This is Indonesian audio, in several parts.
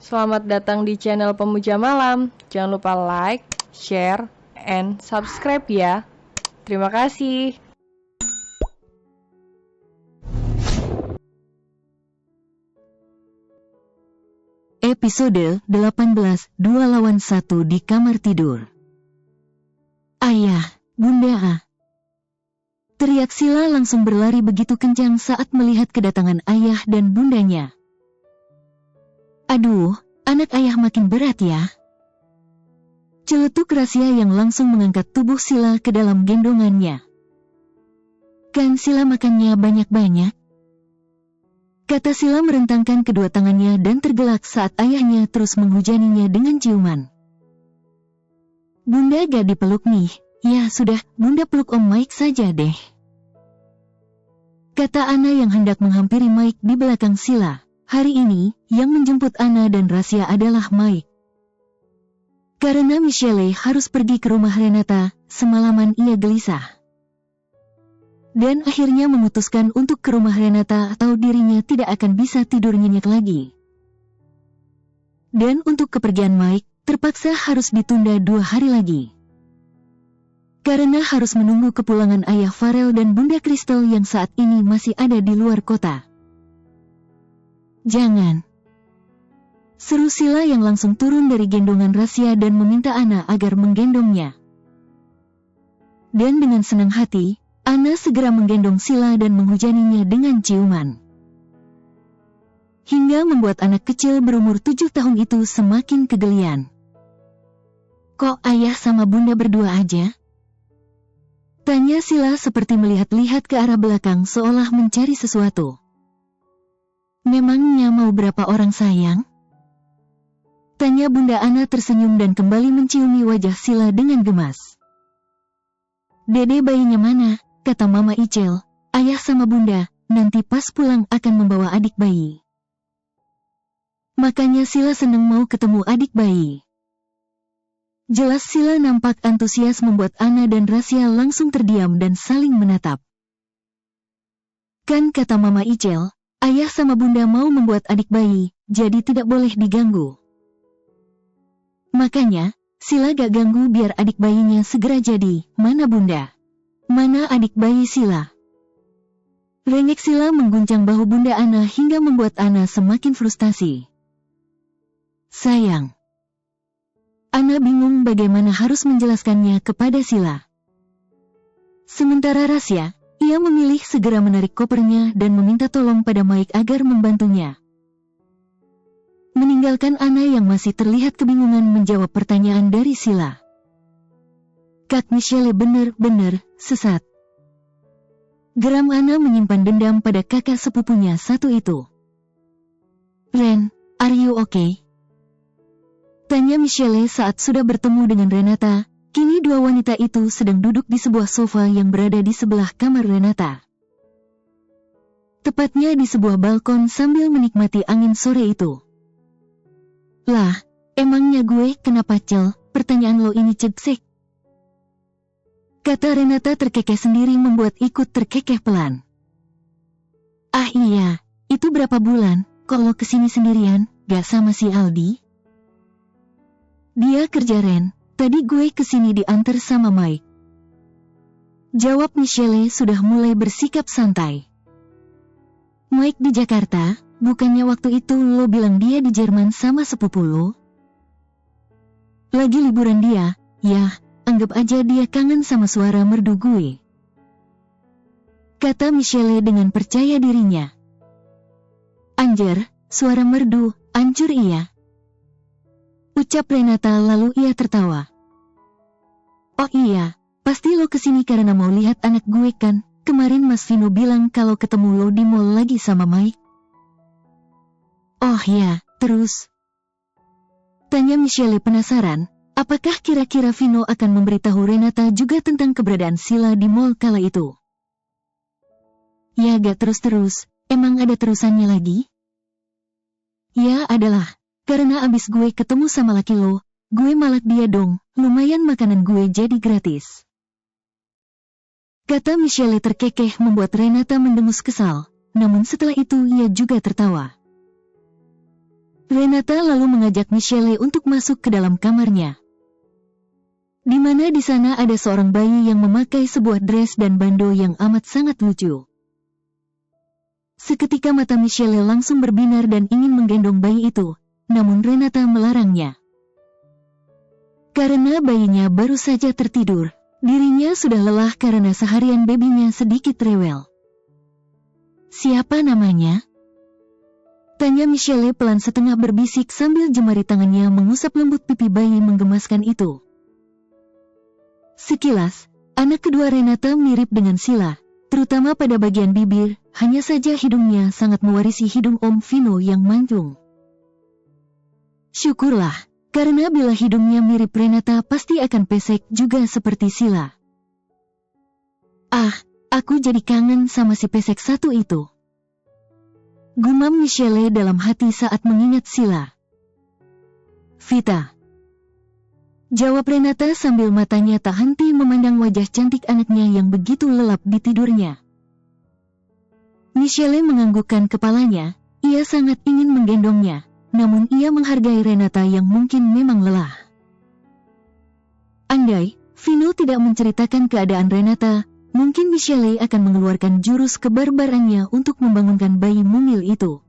Selamat datang di channel Pemuja Malam. Jangan lupa like, share, and subscribe ya. Terima kasih. Episode 18, 2 lawan 1 di kamar tidur. Ayah, Bunda. Teriak Sila langsung berlari begitu kencang saat melihat kedatangan ayah dan bundanya. Aduh, anak ayah makin berat ya. Celetuk Rahasia yang langsung mengangkat tubuh Sila ke dalam gendongannya. Kan Sila makannya banyak-banyak? Kata Sila merentangkan kedua tangannya dan tergelak saat ayahnya terus menghujaninya dengan ciuman. Bunda gak dipeluk nih. Ya sudah, Bunda peluk Om Mike saja deh. Kata Ana yang hendak menghampiri Mike di belakang Sila. Hari ini, yang menjemput Ana dan Rahasia adalah Mike. Karena Michelle harus pergi ke rumah Renata, semalaman ia gelisah. Dan akhirnya memutuskan untuk ke rumah Renata atau dirinya tidak akan bisa tidur nyenyak lagi. Dan untuk kepergian Mike, terpaksa harus ditunda 2 hari lagi. Karena harus menunggu kepulangan ayah Farel dan Bunda Crystal yang saat ini masih ada di luar kota. Jangan. Seru Sila yang langsung turun dari gendongan Rahasia dan meminta Ana agar menggendongnya. Dan dengan senang hati, Ana segera menggendong Sila dan menghujaninya dengan ciuman. Hingga membuat anak kecil berumur 7 tahun itu semakin kegelian. Kok ayah sama bunda berdua aja? Tanya Sila seperti melihat-lihat ke arah belakang seolah mencari sesuatu. Memangnya mau berapa orang sayang? Tanya Bunda Ana tersenyum dan kembali menciumi wajah Sila dengan gemas. Dede bayinya mana? Kata Mama Icel. Ayah sama Bunda, nanti pas pulang akan membawa adik bayi. Makanya Sila seneng mau ketemu adik bayi. Jelas Sila nampak antusias membuat Ana dan Rahasia langsung terdiam dan saling menatap. Kan kata Mama Icel, ayah sama Bunda mau membuat adik bayi, jadi tidak boleh diganggu. Makanya, Sila gak ganggu biar adik bayinya segera jadi. Mana Bunda? Mana adik bayi Sila? Rengek Sila mengguncang bahu Bunda Ana hingga membuat Ana semakin frustasi. Sayang. Ana bingung bagaimana harus menjelaskannya kepada Sila. Sementara Rahasia, ia memilih segera menarik kopernya dan meminta tolong pada Mike agar membantunya. Meninggalkan Ana yang masih terlihat kebingungan menjawab pertanyaan dari Sila. Kak Michelle bener-bener sesat. Geram Ana menyimpan dendam pada kakak sepupunya satu itu. Ren, are you okay? Tanya Michelle saat sudah bertemu dengan Renata. Kini dua wanita itu sedang duduk di sebuah sofa yang berada di sebelah kamar Renata. Tepatnya di sebuah balkon sambil menikmati angin sore itu. Lah, emangnya gue kenapa Cel? Pertanyaan lo ini ceksek. Kata Renata terkekeh sendiri membuat ikut terkekeh pelan. Ah iya, itu berapa bulan? Kok lo kesini sendirian, gak sama si Aldi? Dia kerja Ren, tadi gue kesini diantar sama Mike. Jawab Michelle sudah mulai bersikap santai. Mike di Jakarta, bukannya waktu itu lo bilang dia di Jerman sama sepupu lo? Lagi liburan dia, ya, anggap aja dia kangen sama suara merdu gue. Kata Michelle dengan percaya dirinya. Anjir, suara merdu, ancur iya. Ucap Renata lalu ia tertawa. Oh iya, pasti lo kesini karena mau lihat anak gue kan? Kemarin Mas Vino bilang kalau ketemu lo di mall lagi sama Mike. Oh ya, terus? Tanya Michelle penasaran, apakah kira-kira Vino akan memberitahu Renata juga tentang keberadaan Sila di mall kala itu? Ya gak terus-terus, emang ada terusannya lagi? Ya adalah. Karena abis gue ketemu sama laki lo, gue malak dia dong, lumayan makanan gue jadi gratis. Kata Michelle terkekeh membuat Renata mendengus kesal, namun setelah itu ia juga tertawa. Renata lalu mengajak Michelle untuk masuk ke dalam kamarnya. Di mana di sana ada seorang bayi yang memakai sebuah dress dan bandeau yang amat sangat lucu. Seketika mata Michelle langsung berbinar dan ingin menggendong bayi itu, namun Renata melarangnya. Karena bayinya baru saja tertidur, dirinya sudah lelah karena seharian babynya sedikit rewel. "Siapa namanya?" tanya Michelle pelan setengah berbisik sambil jemari tangannya mengusap lembut pipi bayi menggemaskan itu. Sekilas, anak kedua Renata mirip dengan Sila, terutama pada bagian bibir, hanya saja hidungnya sangat mewarisi hidung Om Vino yang mancung. Syukurlah, karena bila hidungnya mirip Renata pasti akan pesek juga seperti Sila. "Ah, aku jadi kangen sama si pesek satu itu," gumam Michelle dalam hati saat mengingat Sila. "Vita," jawab Renata sambil matanya tak henti memandang wajah cantik anaknya yang begitu lelap di tidurnya. Michelle menganggukkan kepalanya, ia sangat ingin menggendongnya, namun ia menghargai Renata yang mungkin memang lelah. Andai Vino tidak menceritakan keadaan Renata, mungkin Michelle akan mengeluarkan jurus kebarbarannya untuk membangunkan bayi mungil itu.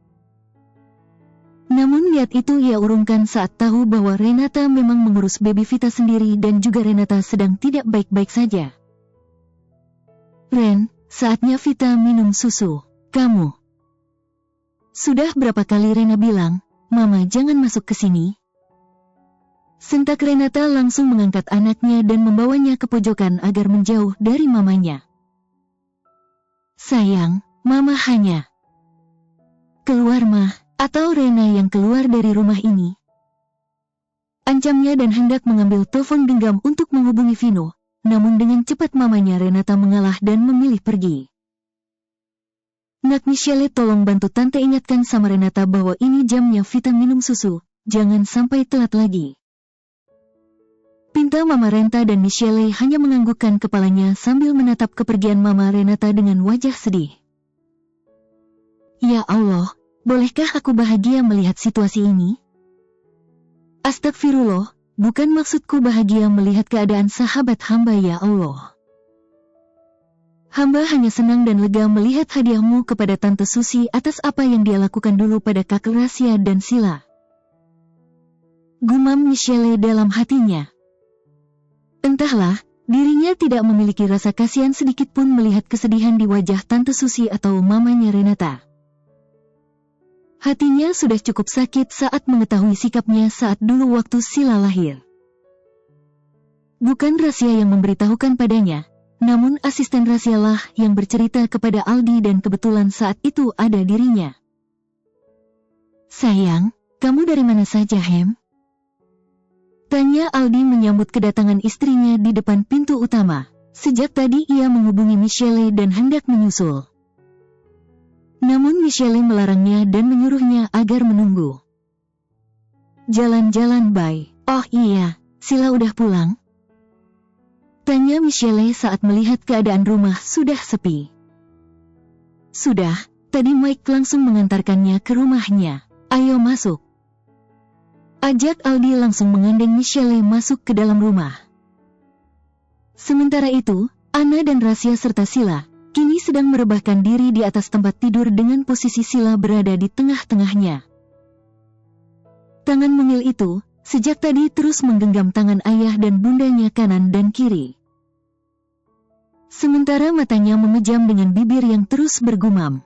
Namun niat itu ia urungkan saat tahu bahwa Renata memang mengurus baby Vita sendiri dan juga Renata sedang tidak baik-baik saja. "Ren, saatnya Vita minum susu. Kamu." "Sudah berapa kali Rena bilang, Mama jangan masuk ke sini?" Sentak Renata langsung mengangkat anaknya dan membawanya ke pojokan agar menjauh dari mamanya. "Sayang, Mama hanya..." "Keluar mah, atau Rena yang keluar dari rumah ini," ancamnya dan hendak mengambil telepon genggam untuk menghubungi Vino, namun dengan cepat mamanya Renata mengalah dan memilih pergi. "Nak Michelle, tolong bantu Tante ingatkan sama Renata bahwa ini jamnya Vita minum susu, jangan sampai telat lagi," pinta Mama Renta dan Michelle hanya menganggukkan kepalanya sambil menatap kepergian Mama Renata dengan wajah sedih. "Ya Allah, bolehkah aku bahagia melihat situasi ini? Astagfirullah, bukan maksudku bahagia melihat keadaan sahabat hamba ya Allah. Hamba hanya senang dan lega melihat hadiahmu kepada Tante Susi atas apa yang dia lakukan dulu pada Kakek Rahasia dan Sila," gumam Michelle dalam hatinya. Entahlah, dirinya tidak memiliki rasa kasihan sedikit pun melihat kesedihan di wajah Tante Susi atau mamanya Renata. Hatinya sudah cukup sakit saat mengetahui sikapnya saat dulu waktu Sila lahir. Bukan Rahasia yang memberitahukan padanya, namun asisten rahasialah yang bercerita kepada Aldi dan kebetulan saat itu ada dirinya. "Sayang, kamu dari mana saja, Hem?" tanya Aldi menyambut kedatangan istrinya di depan pintu utama. Sejak tadi ia menghubungi Michelle dan hendak menyusul. Namun Michelle melarangnya dan menyuruhnya agar menunggu. "Jalan-jalan bye." "Oh iya, Sila udah pulang?" tanya Michelle saat melihat keadaan rumah sudah sepi. "Sudah, tadi Mike langsung mengantarkannya ke rumahnya. Ayo masuk," ajak Aldi langsung menggandeng Michelle masuk ke dalam rumah. Sementara itu, Anna dan Rahasia serta Sila kini sedang merebahkan diri di atas tempat tidur dengan posisi Sila berada di tengah-tengahnya. Tangan mungil itu sejak tadi terus menggenggam tangan ayah dan bundanya kanan dan kiri. Sementara matanya memejam dengan bibir yang terus bergumam.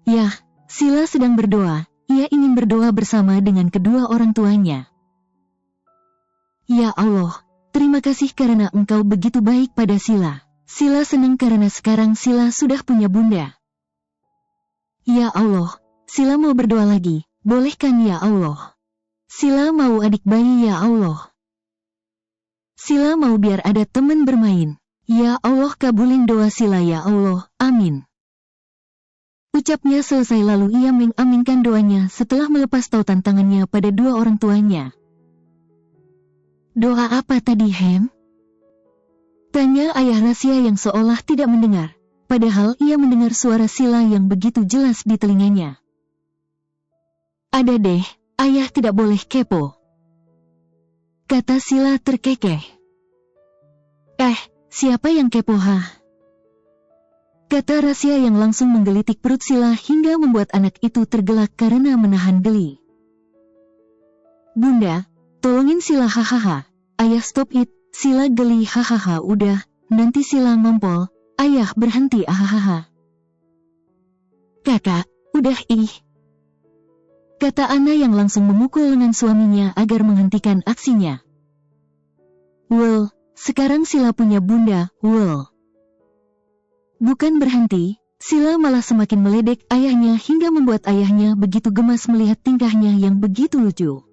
Yah, Sila sedang berdoa, ia ingin berdoa bersama dengan kedua orang tuanya. "Ya Allah, terima kasih karena Engkau begitu baik pada Sila. Sila senang karena sekarang Sila sudah punya bunda. Ya Allah, Sila mau berdoa lagi, boleh kan ya Allah? Sila mau adik bayi ya Allah. Sila mau biar ada teman bermain. Ya Allah, kabulin doa Sila ya Allah, amin." Ucapnya selesai lalu ia mengaminkan doanya setelah melepas tautan tangannya pada dua orang tuanya. "Doa apa tadi, Hem?" tanya ayah Rahasia yang seolah tidak mendengar, padahal ia mendengar suara Sila yang begitu jelas di telinganya. Ada deh, ayah tidak boleh kepo, kata Sila terkekeh. Siapa yang kepo kata Rasya yang langsung menggelitik perut Sila hingga membuat anak itu tergelak karena menahan geli. Bunda, tolongin Sila hahaha. Ayah stop it, Sila geli hahaha udah, nanti Sila ngompol, ayah berhenti ahahaha. Kakak, udah kata Ana yang langsung memukul lengan suaminya agar menghentikan aksinya. Well, sekarang Sila punya bunda, well. Bukan berhenti, Sila malah semakin meledek ayahnya hingga membuat ayahnya begitu gemas melihat tingkahnya yang begitu lucu.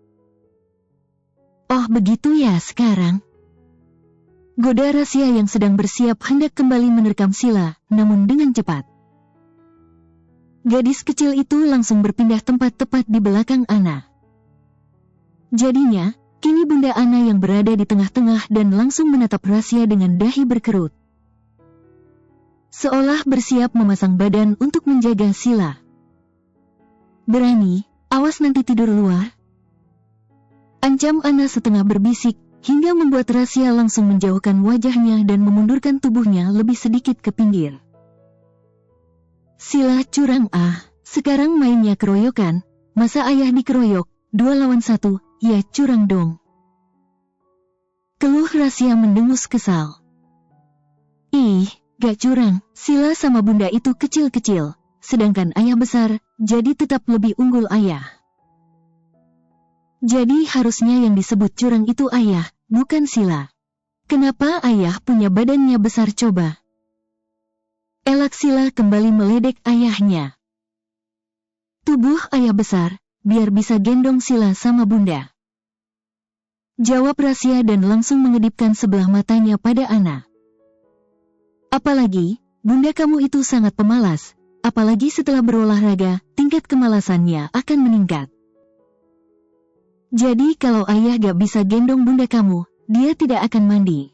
Oh begitu ya sekarang? Goda Rasya yang sedang bersiap hendak kembali menerkam Sila, namun dengan cepat. Gadis kecil itu langsung berpindah tempat tepat di belakang Ana. Jadinya, kini Bunda Ana yang berada di tengah-tengah dan langsung menatap Rasya dengan dahi berkerut. Seolah bersiap memasang badan untuk menjaga Sila. Berani, awas nanti tidur luar. Ancam Ana setengah berbisik, hingga membuat Rasya langsung menjauhkan wajahnya dan memundurkan tubuhnya lebih sedikit ke pinggir. Sila curang sekarang mainnya keroyokan, masa ayah dikeroyok, 2 lawan 1, ya curang dong. Keluh Rasya mendengus kesal. Gak curang, Sila sama bunda itu kecil-kecil, sedangkan ayah besar, jadi tetap lebih unggul ayah. Jadi harusnya yang disebut curang itu ayah, bukan Sila. Kenapa ayah punya badannya besar coba? Elak Sila kembali meledek ayahnya. Tubuh ayah besar, biar bisa gendong Sila sama bunda. Jawab Rasya dan langsung mengedipkan sebelah matanya pada Ana. Apalagi, bunda kamu itu sangat pemalas, apalagi setelah berolahraga, tingkat kemalasannya akan meningkat. Jadi kalau ayah gak bisa gendong bunda kamu, dia tidak akan mandi.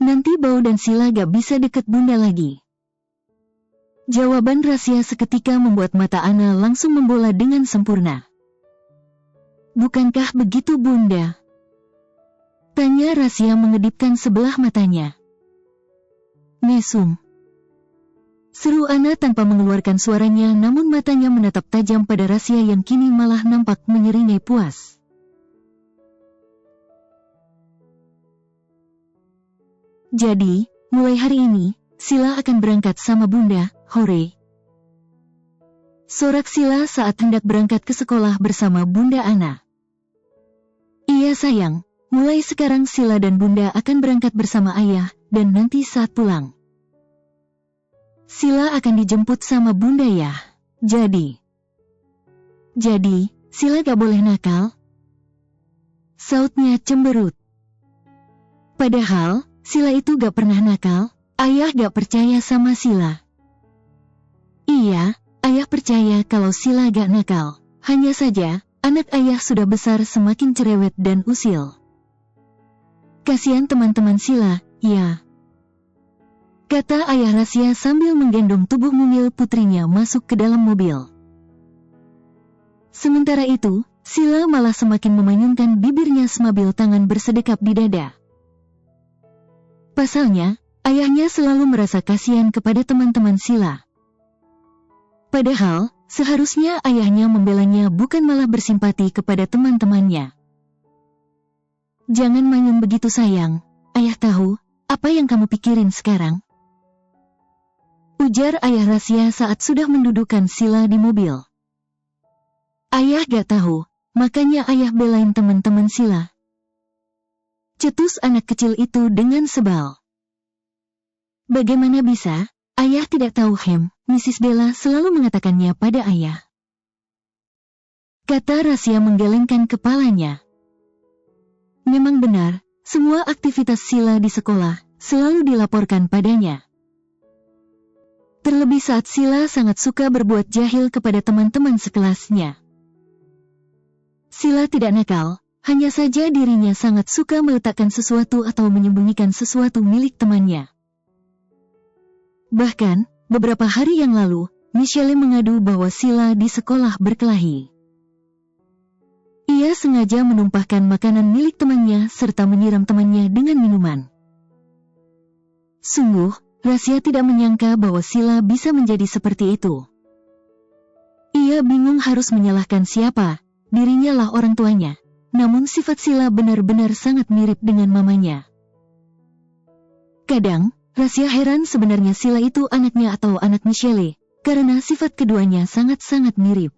Nanti bau dan Sila gak bisa deket bunda lagi. Jawaban Rasya seketika membuat mata Ana langsung membola dengan sempurna. Bukankah begitu bunda? Tanya Rasya mengedipkan sebelah matanya. Mesum. Seru Ana tanpa mengeluarkan suaranya namun matanya menatap tajam pada Rasya yang kini malah nampak menyeringai puas. Jadi, mulai hari ini, Sila akan berangkat sama bunda, hore. Sorak Sila saat hendak berangkat ke sekolah bersama bunda Ana. Iya sayang, mulai sekarang Sila dan bunda akan berangkat bersama ayah, dan nanti saat pulang. Sila akan dijemput sama bunda ya, jadi, Sila gak boleh nakal? Sautnya cemberut. Padahal, Sila itu gak pernah nakal, ayah gak percaya sama Sila. Iya, ayah percaya kalau Sila gak nakal. Hanya saja, anak ayah sudah besar semakin cerewet dan usil. Kasihan teman-teman Sila, ya. Kata ayah Rasya sambil menggendong tubuh mungil putrinya masuk ke dalam mobil. Sementara itu, Sila malah semakin memanyunkan bibirnya semabil tangan bersedekap di dada. Pasalnya, ayahnya selalu merasa kasihan kepada teman-teman Sila. Padahal, seharusnya ayahnya membelanya bukan malah bersimpati kepada teman-temannya. Jangan manyun begitu sayang, ayah tahu, apa yang kamu pikirin sekarang? Ujar ayah Rasya saat sudah mendudukkan Sila di mobil. Ayah gak tahu, makanya ayah belain teman-teman Sila. Cetus anak kecil itu dengan sebal. Bagaimana bisa, ayah tidak tahu Mrs. Bella selalu mengatakannya pada ayah. Kata Rasya menggelengkan kepalanya. Memang benar, semua aktivitas Sila di sekolah selalu dilaporkan padanya. Terlebih saat Sila sangat suka berbuat jahil kepada teman-teman sekelasnya. Sila tidak nakal, hanya saja dirinya sangat suka meletakkan sesuatu atau menyembunyikan sesuatu milik temannya. Bahkan, beberapa hari yang lalu, Michelle mengadu bahwa Sila di sekolah berkelahi. Ia sengaja menumpahkan makanan milik temannya serta menyiram temannya dengan minuman. Sungguh, Rasya tidak menyangka bahwa Sila bisa menjadi seperti itu. Ia bingung harus menyalahkan siapa, dirinya lah orang tuanya. Namun sifat Sila benar-benar sangat mirip dengan mamanya. Kadang, Rasya heran sebenarnya Sila itu anaknya atau anak Michelle, karena sifat keduanya sangat-sangat mirip.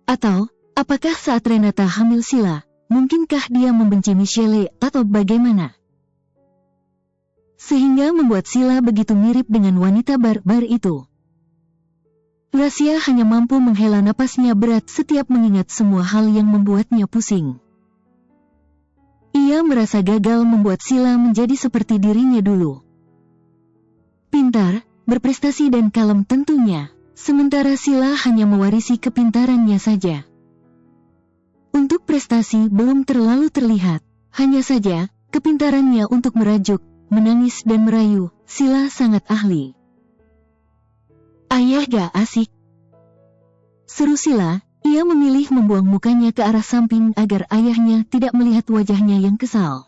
Atau, apakah saat Renata hamil Sila, mungkinkah dia membenci Michelle atau bagaimana? Sehingga membuat Sila begitu mirip dengan wanita barbar itu. Rasya hanya mampu menghela napasnya berat setiap mengingat semua hal yang membuatnya pusing. Ia merasa gagal membuat Sila menjadi seperti dirinya dulu. Pintar, berprestasi dan kalem tentunya, sementara Sila hanya mewarisi kepintarannya saja. Untuk prestasi belum terlalu terlihat, hanya saja kepintarannya untuk merajuk, menangis dan merayu, Sila sangat ahli. Ayah gak asik. Seru Sila, ia memilih membuang mukanya ke arah samping agar ayahnya tidak melihat wajahnya yang kesal.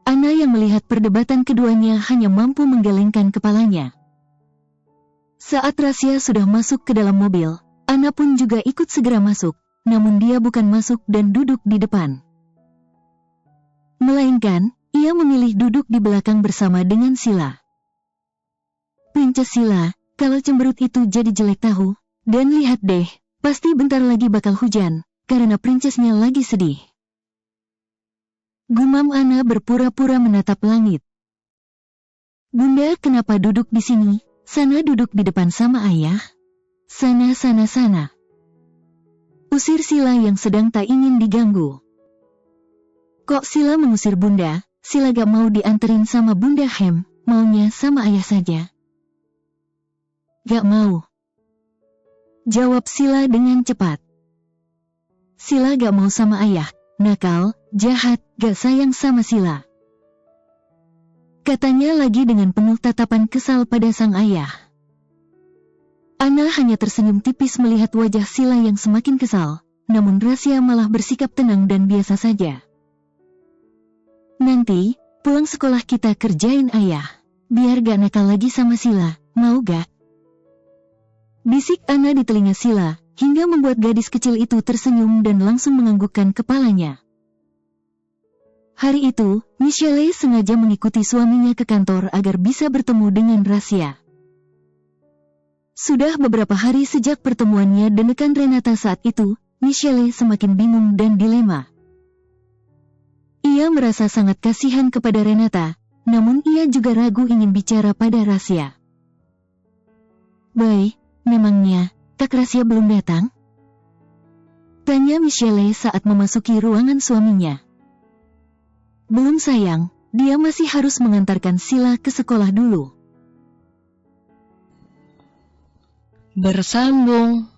Ana yang melihat perdebatan keduanya hanya mampu menggelengkan kepalanya. Saat Rasya sudah masuk ke dalam mobil, Ana pun juga ikut segera masuk, namun dia bukan masuk dan duduk di depan. Melainkan, ia memilih duduk di belakang bersama dengan Sila. Princess Sila, kalau cemberut itu jadi jelek tahu, dan lihat deh, pasti bentar lagi bakal hujan, karena princessnya lagi sedih. Gumam Ana berpura-pura menatap langit. Bunda kenapa duduk di sini? Sana duduk di depan sama ayah. Sana. Usir Sila yang sedang tak ingin diganggu. Kok Sila mengusir bunda? Sila gak mau dianterin sama Bunda Hem, maunya sama ayah saja. Gak mau. Jawab Sila dengan cepat. Sila gak mau sama ayah, nakal, jahat, gak sayang sama Sila. Katanya lagi dengan penuh tatapan kesal pada sang ayah. Ana hanya tersenyum tipis melihat wajah Sila yang semakin kesal, namun Rasya malah bersikap tenang dan biasa saja. Nanti, pulang sekolah kita kerjain ayah. Biar gak nakal lagi sama Sila, mau gak? Bisik Ana di telinga Sila, hingga membuat gadis kecil itu tersenyum dan langsung menganggukkan kepalanya. Hari itu, Michelle sengaja mengikuti suaminya ke kantor agar bisa bertemu dengan Rasya. Sudah beberapa hari sejak pertemuannya dengan Renata saat itu, Michelle semakin bingung dan dilema. Ia merasa sangat kasihan kepada Renata, namun ia juga ragu ingin bicara pada Rasya. Baik, memangnya, Kak Rasya belum datang? Tanya Michelle saat memasuki ruangan suaminya. Belum sayang, dia masih harus mengantarkan Sila ke sekolah dulu. Bersambung.